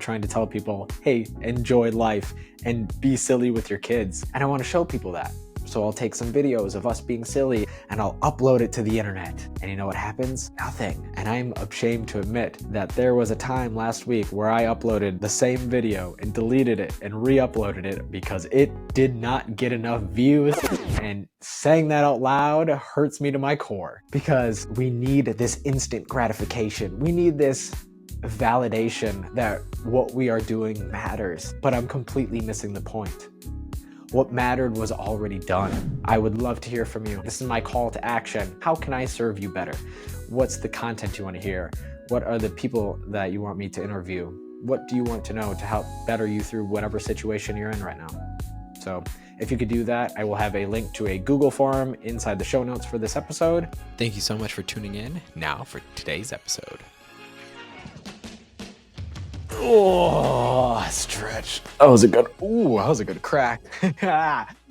trying to tell people, hey, enjoy life and be silly with your kids. And I want to show people that. So I'll take some videos of us being silly and I'll upload it to the internet. And you know what happens? Nothing. And I'm ashamed to admit that there was a time last week where I uploaded the same video and deleted it and re-uploaded it because it did not get enough views. And saying that out loud hurts me to my core because we need this instant gratification. We need this validation that what we are doing matters, but I'm completely missing the point. What mattered was already done. I would love to hear from you. This is my call to action. How can I serve you better? What's the content you want to hear? What are the people that you want me to interview? What do you want to know to help better you through whatever situation you're in right now? So if you could do that, I will have a link to a Google form inside the show notes for this episode. Thank you so much for tuning in. Now for today's episode. Oh, stretch. That was a good crack.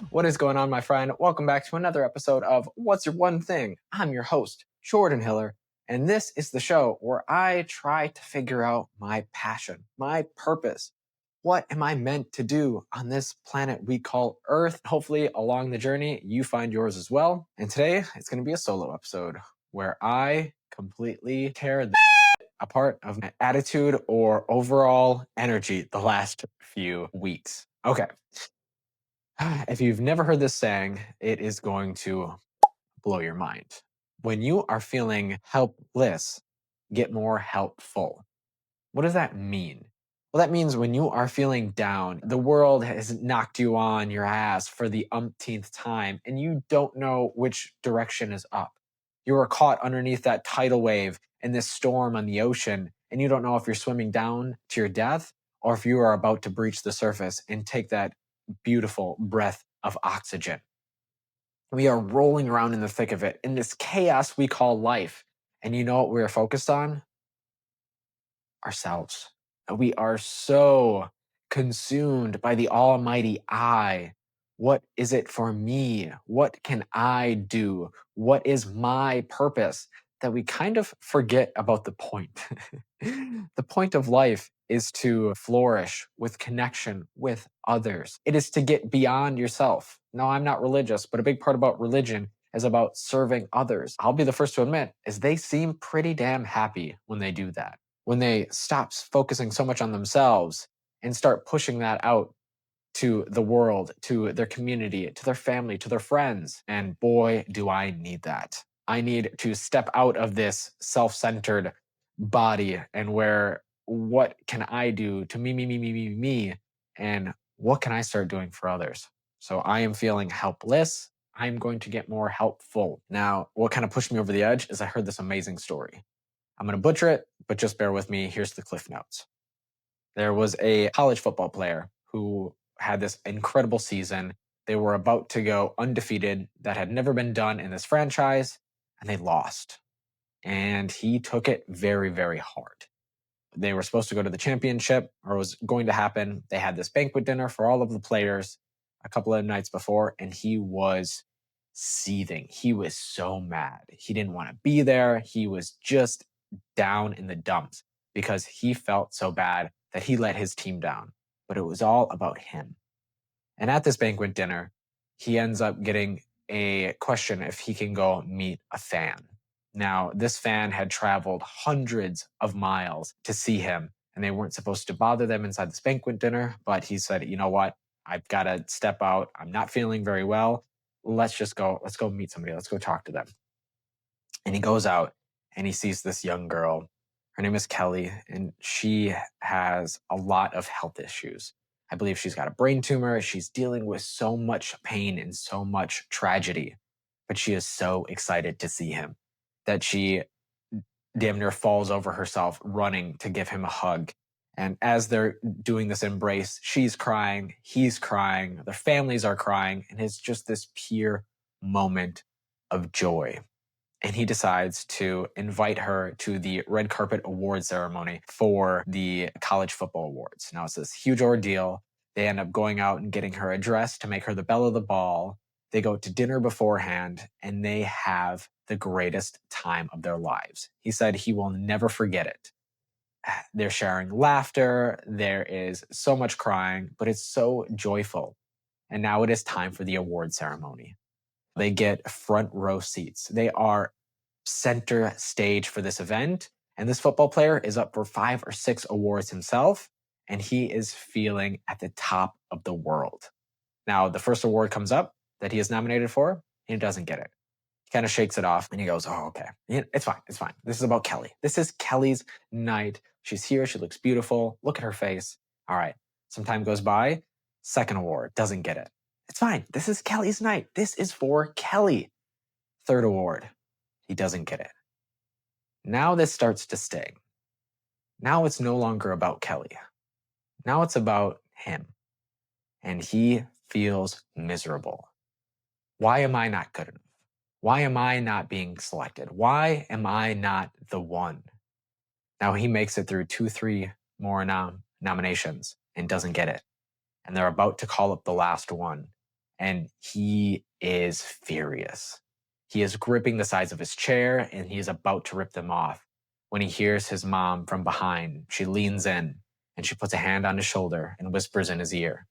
What is going on, my friend? Welcome back to another episode of What's Your One Thing? I'm your host, Jordan Hiller, and this is the show where I try to figure out my passion, my purpose. What am I meant to do on this planet we call Earth? Hopefully, along the journey, you find yours as well. And today, it's going to be a solo episode where I completely tear the a part of my attitude or overall energy the last few weeks. Okay. If you've never heard this saying, it is going to blow your mind. When you are feeling helpless, get more helpful. What does that mean? Well, that means when you are feeling down, the world has knocked you on your ass for the umpteenth time, and you don't know which direction is up. You are caught underneath that tidal wave in this storm on the ocean, and you don't know if you're swimming down to your death or if you are about to breach the surface and take that beautiful breath of oxygen. We are rolling around in the thick of it, in this chaos we call life. And you know what we're focused on? Ourselves. We are so consumed by the almighty I. What is it for me? What can I do? What is my purpose? That we kind of forget about the point. The point of life is to flourish with connection with others. It is to get beyond yourself. No, I'm not religious, but a big part about religion is about serving others. I'll be the first to admit, is they seem pretty damn happy when they do that. When they stop focusing so much on themselves and start pushing that out to the world, to their community, to their family, to their friends. And boy, do I need that. I need to step out of this self-centered body and where what can I do to me, and what can I start doing for others? So I am feeling helpless. I'm going to get more helpful. Now, what kind of pushed me over the edge is I heard this amazing story. I'm going to butcher it, but just bear with me. Here's the cliff notes. There was a college football player who had this incredible season. They were about to go undefeated. That had never been done in this franchise, and they lost. And he took it very, very hard. They were supposed to go to the championship, or it was going to happen. They had this banquet dinner for all of the players a couple of nights before, and he was seething. He was so mad. He didn't want to be there. He was just down in the dumps because he felt so bad that he let his team down. But it was all about him. And at this banquet dinner, he ends up getting a question if he can go meet a fan. Now, this fan had traveled hundreds of miles to see him, and they weren't supposed to bother them inside this banquet dinner. But he said, you know what? I've got to step out. I'm not feeling very well. Let's go meet somebody. Let's go talk to them. And he goes out and he sees this young girl. Her name is Kelly, and she has a lot of health issues. I believe she's got a brain tumor. She's dealing with so much pain and so much tragedy, but she is so excited to see him that she damn near falls over herself running to give him a hug. And as they're doing this embrace, she's crying, he's crying, their families are crying, and it's just this pure moment of joy. And he decides to invite her to the red carpet award ceremony for the college football awards. Now, it's this huge ordeal. They end up going out and getting her a dress to make her the belle of the ball. They go to dinner beforehand, and they have the greatest time of their lives. He said he will never forget it. They're sharing laughter. There is so much crying, but it's so joyful. And now it is time for the award ceremony. They get front row seats. They are center stage for this event. And this football player is up for 5 or 6 awards himself, and he is feeling at the top of the world. Now, the first award comes up that he is nominated for, and he doesn't get it. He kind of shakes it off and he goes, "Oh, okay. It's fine. It's fine. This is about Kelly. This is Kelly's night. She's here. She looks beautiful. Look at her face. All right." Some time goes by. Second award, doesn't get it. It's fine. This is Kelly's night. This is for Kelly. Third award, he doesn't get it. Now this starts to sting. Now it's no longer about Kelly. Now it's about him. And he feels miserable. Why am I not good enough? Why am I not being selected? Why am I not the one? Now he makes it through 2, 3 more nominations and doesn't get it. And they're about to call up the last one. And he is furious. He is gripping the sides of his chair and he is about to rip them off when he hears his mom from behind. She leans in and she puts a hand on his shoulder and whispers in his ear,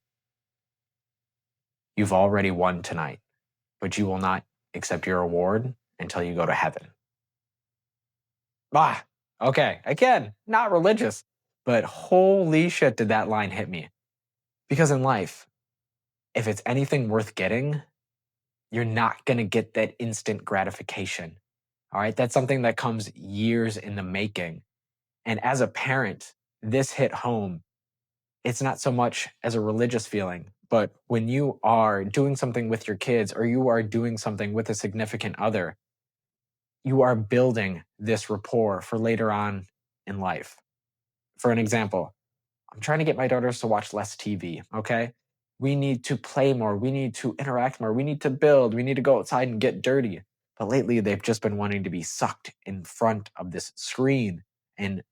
"You've already won tonight, but you will not accept your award until you go to heaven." Ah, okay. Again, not religious, but holy shit, did that line hit me. Because in life, if it's anything worth getting, you're not going to get that instant gratification. All right. That's something that comes years in the making. And as a parent, this hit home. It's not so much as a religious feeling, but when you are doing something with your kids or you are doing something with a significant other, you are building this rapport for later on in life. For an example, I'm trying to get my daughters to watch less TV, okay? We need to play more. We need to interact more. We need to build. We need to go outside and get dirty. But lately, they've just been wanting to be sucked in front of this screen and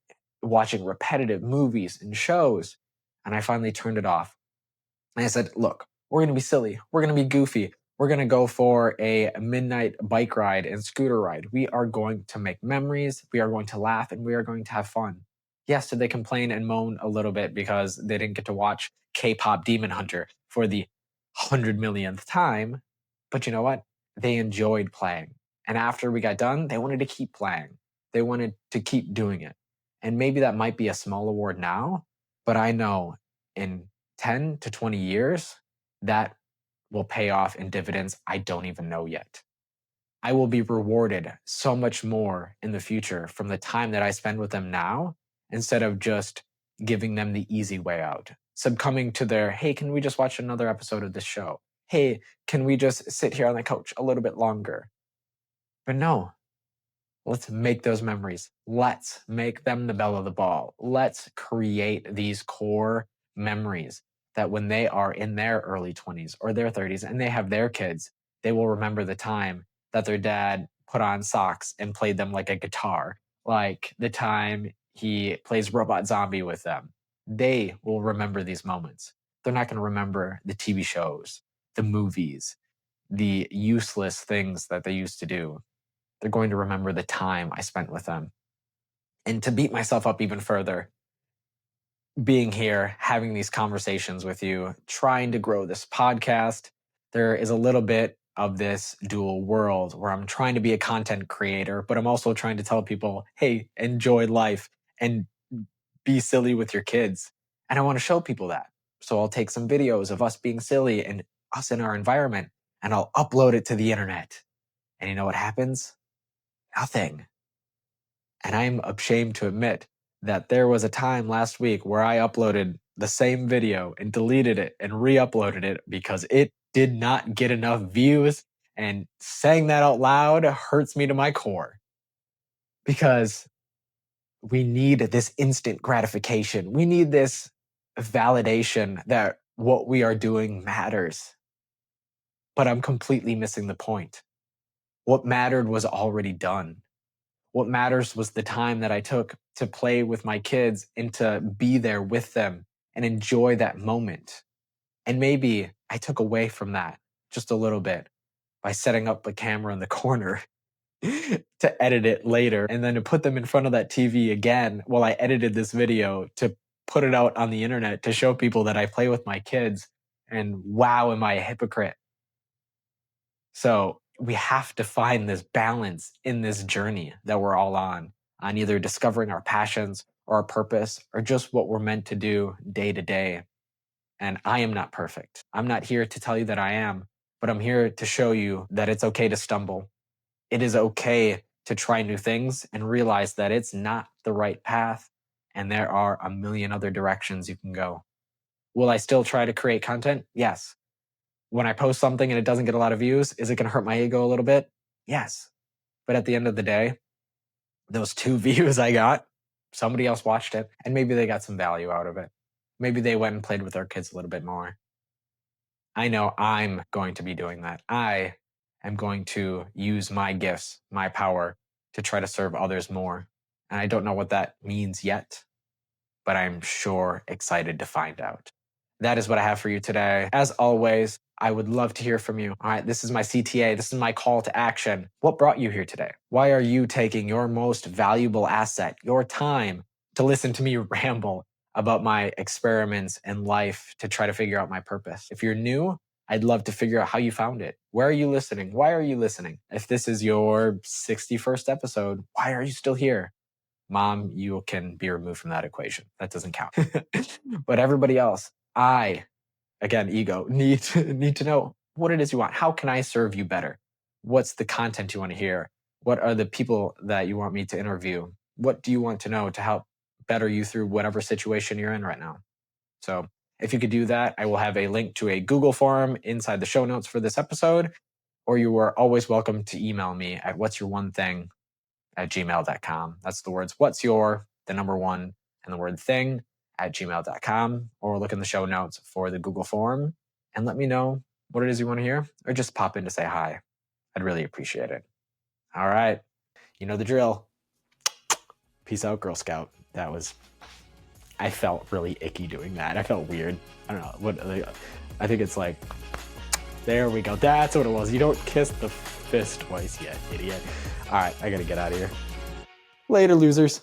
watching repetitive movies and shows. And I finally turned it off. And I said, "Look, we're going to be silly. We're going to be goofy. We're going to go for a midnight bike ride and scooter ride. We are going to make memories. We are going to laugh and we are going to have fun." Yes, did they complain and moan a little bit because they didn't get to watch K-pop Demon Hunter for the 100 millionth time? But you know what? They enjoyed playing. And after we got done, they wanted to keep playing. They wanted to keep doing it. And maybe that might be a small award now, but I know in 10 to 20 years, that will pay off in dividends I don't even know yet. I will be rewarded so much more in the future from the time that I spend with them now instead of just giving them the easy way out. Succumbing to their, "Hey, can we just watch another episode of this show? Hey, can we just sit here on the couch a little bit longer?" But no, let's make those memories. Let's make them the belle of the ball. Let's create these core memories that when they are in their early 20s or their 30s and they have their kids, they will remember the time that their dad put on socks and played them like a guitar, like the time he plays Robot Zombie with them. They will remember these moments. They're not going to remember the TV shows, the movies, the useless things that they used to do. They're going to remember the time I spent with them. And to beat myself up even further, being here, having these conversations with you, trying to grow this podcast, there is a little bit of this dual world where I'm trying to be a content creator, but I'm also trying to tell people, hey, enjoy life and be silly with your kids. And I want to show people that. So I'll take some videos of us being silly and us in our environment, and I'll upload it to the internet. And you know what happens? Nothing. And I'm ashamed to admit that there was a time last week where I uploaded the same video and deleted it and re-uploaded it because it did not get enough views. And saying that out loud hurts me to my core because we need this instant gratification. We need this validation that what we are doing matters. But I'm completely missing the point. What mattered was already done. What matters was the time that I took to play with my kids and to be there with them and enjoy that moment. And maybe I took away from that just a little bit by setting up the camera in the corner to edit it later and then to put them in front of that TV again while I edited this video to put it out on the internet to show people that I play with my kids. And wow, am I a hypocrite? So we have to find this balance in this journey that we're all on either discovering our passions or our purpose or just what we're meant to do day to day. And I am not perfect. I'm not here to tell you that I am, but I'm here to show you that it's okay to stumble. It is okay to try new things and realize that it's not the right path and there are a million other directions you can go. Will I still try to create content? Yes. When I post something and it doesn't get a lot of views, is it going to hurt my ego a little bit? Yes. But at the end of the day, those 2 views I got, somebody else watched it and maybe they got some value out of it. Maybe they went and played with their kids a little bit more. I know I'm going to be doing that. I am going to use my gifts, my power to try to serve others more. And I don't know what that means yet, but I'm sure excited to find out. That is what I have for you today. As always, I would love to hear from you. All right, this is my CTA. This is my call to action. What brought you here today? Why are you taking your most valuable asset, your time, to listen to me ramble about my experiments in life to try to figure out my purpose? If you're new, I'd love to figure out how you found it. Where are you listening? Why are you listening? If this is your 61st episode, why are you still here? Mom, you can be removed from that equation. That doesn't count. But everybody else, again, ego, need to know what it is you want. How can I serve you better? What's the content you want to hear? What are the people that you want me to interview? What do you want to know to help better you through whatever situation you're in right now? So if you could do that, I will have a link to a Google form inside the show notes for this episode, or you are always welcome to email me at what'syourone_thing@gmail.com. That's the words what's your, the number one, and the word thing at gmail.com, or look in the show notes for the Google form and let me know what it is you want to hear, or just pop in to say hi. I'd really appreciate it. All right. You know the drill. Peace out, Girl Scout. I felt really icky doing that. I felt weird. I don't know. I think it's like, there we go. That's what it was. You don't kiss the fist twice yet, idiot. All right. I got to get out of here. Later, losers.